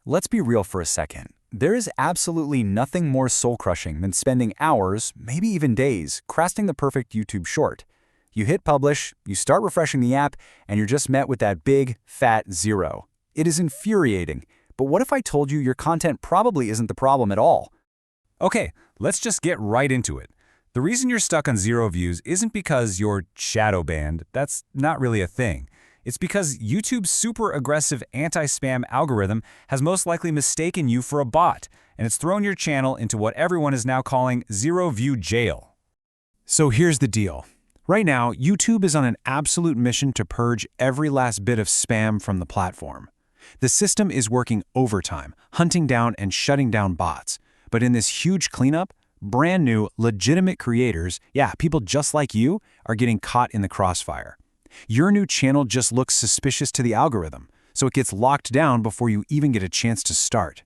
Let's be real for a second. There is absolutely nothing more soul-crushing than spending hours, maybe even days, crafting the perfect YouTube short. You hit publish, you start refreshing the app, and you're just met with that big, fat 0. It is infuriating. But what if I told you your content probably isn't the problem at all? Okay, let's just get right into it. The reason you're stuck on 0 views isn't because you're shadow banned. That's not really a thing. It's because YouTube's super aggressive anti-spam algorithm has most likely mistaken you for a bot, and it's thrown your channel into what everyone is now calling 0-view jail. So here's the deal. Right now, YouTube is on an absolute mission to purge every last bit of spam from the platform. The system is working overtime, hunting down and shutting down bots. But in this huge cleanup, brand new, legitimate creators, people just like you, are getting caught in the crossfire. Your new channel just looks suspicious to the algorithm, so it gets locked down before you even get a chance to start.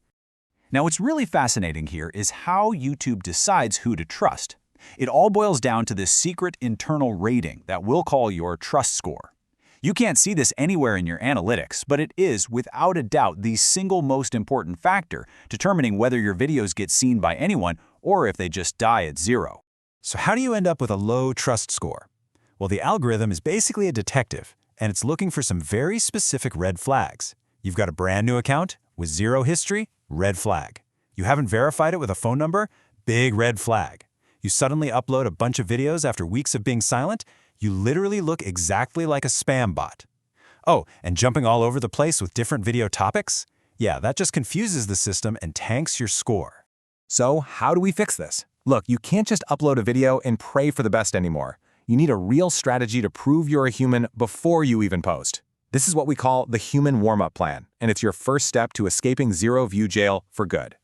Now, what's really fascinating here is how YouTube decides who to trust. It all boils down to this secret internal rating that we'll call your trust score. You can't see this anywhere in your analytics, but it is, without a doubt, the single most important factor determining whether your videos get seen by anyone or if they just die at 0. So how do you end up with a low trust score? Well, the algorithm is basically a detective, and it's looking for some very specific red flags. You've got a brand new account with 0 history, red flag. You haven't verified it with a phone number, big red flag. You suddenly upload a bunch of videos after weeks of being silent, you literally look exactly like a spam bot. Oh, and jumping all over the place with different video topics? Yeah, that just confuses the system and tanks your score. So how do we fix this? Look, you can't just upload a video and pray for the best anymore. You need a real strategy to prove you're a human before you even post. This is what we call the human warm-up plan, and it's your first step to escaping 0-view jail for good.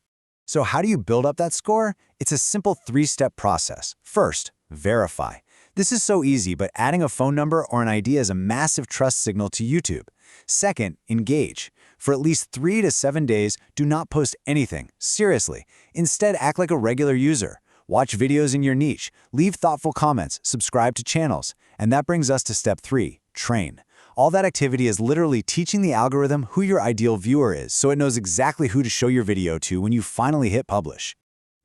So how do you build up that score? It's a simple 3-step process. First, verify. This is so easy, but adding a phone number or an ID is a massive trust signal to YouTube. Second, engage. For at least 3 to 7 days, do not post anything. Seriously. Instead, act like a regular user. Watch videos in your niche, leave thoughtful comments, subscribe to channels. And that brings us to step 3, train. All that activity is literally teaching the algorithm who your ideal viewer is, so it knows exactly who to show your video to when you finally hit publish.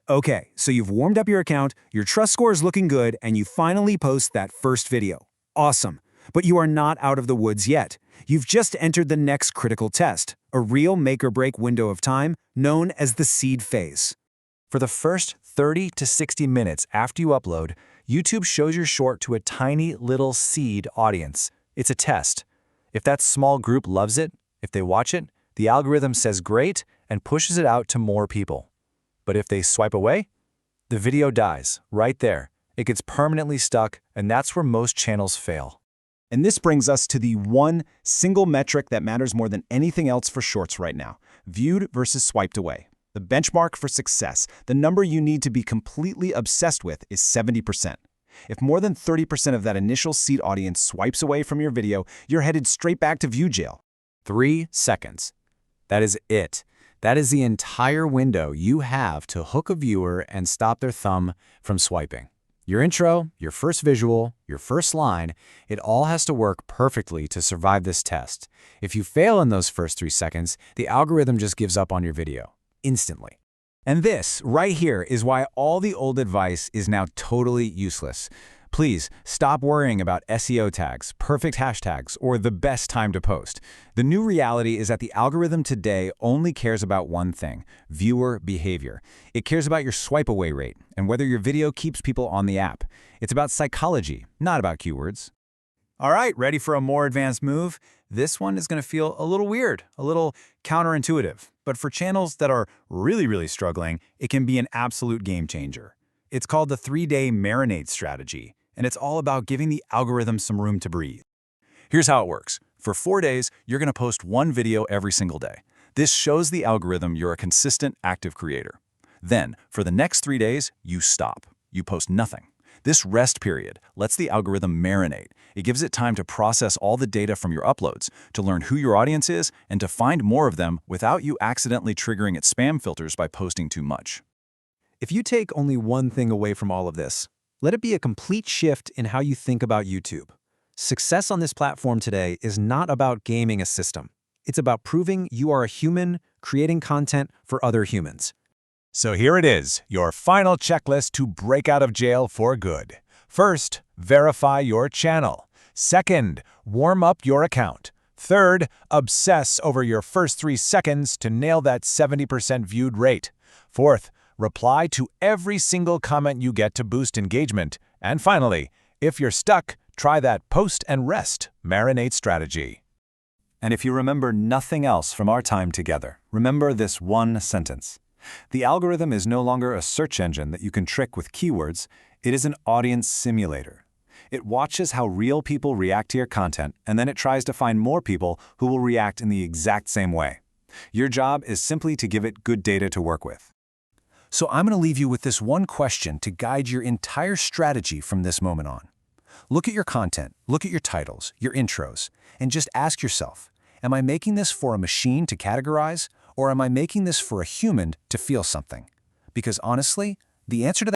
Okay, so you've warmed up your account, your trust score is looking good, and you finally post that first video. Awesome. But you are not out of the woods yet. You've just entered the next critical test, a real make-or-break window of time known as the seed phase. For the first 30 to 60 minutes after you upload, YouTube shows your short to a tiny little seed audience. It's a test. If that small group loves it, if they watch it, the algorithm says great and pushes it out to more people. But if they swipe away, the video dies right there. It gets permanently stuck, and that's where most channels fail. And this brings us to the one single metric that matters more than anything else for shorts right now: viewed versus swiped away. The benchmark for success, the number you need to be completely obsessed with, is 70%. If more than 30% of that initial seed audience swipes away from your video, you're headed straight back to view jail. 3 seconds. That is it. That is the entire window you have to hook a viewer and stop their thumb from swiping. Your intro, your first visual, your first line, it all has to work perfectly to survive this test. If you fail in those first 3 seconds, the algorithm just gives up on your video. Instantly. And this, right here, is why all the old advice is now totally useless. Please, stop worrying about SEO tags, perfect hashtags, or the best time to post. The new reality is that the algorithm today only cares about one thing: viewer behavior. It cares about your swipe away rate and whether your video keeps people on the app. It's about psychology, not about keywords. All right, ready for a more advanced move? This one is going to feel a little weird, a little counterintuitive. But for channels that are really struggling, it can be an absolute game changer. It's called the 3-day marinade strategy, and it's all about giving the algorithm some room to breathe. Here's how it works. For 4 days, you're going to post one video every single day. This shows the algorithm you're a consistent, active creator. Then, for the next 3 days, you stop. You post nothing. This rest period lets the algorithm marinate. It gives it time to process all the data from your uploads, to learn who your audience is, and to find more of them without you accidentally triggering its spam filters by posting too much. If you take only one thing away from all of this, let it be a complete shift in how you think about YouTube. Success on this platform today is not about gaming a system. It's about proving you are a human creating content for other humans. So here it is, your final checklist to break out of jail for good. First, verify your channel. Second, warm up your account. Third, obsess over your first 3 seconds to nail that 70% viewed rate. Fourth, reply to every single comment you get to boost engagement. And finally, if you're stuck, try that post and rest marinate strategy. And if you remember nothing else from our time together, remember this one sentence. The algorithm is no longer a search engine that you can trick with keywords. It is an audience simulator. It watches how real people react to your content, and then it tries to find more people who will react in the exact same way. Your job is simply to give it good data to work with. So I'm going to leave you with this one question to guide your entire strategy from this moment on. Look at your content, look at your titles, your intros, and just ask yourself, am I making this for a machine to categorize, or am I making this for a human to feel something? Because honestly, the answer to that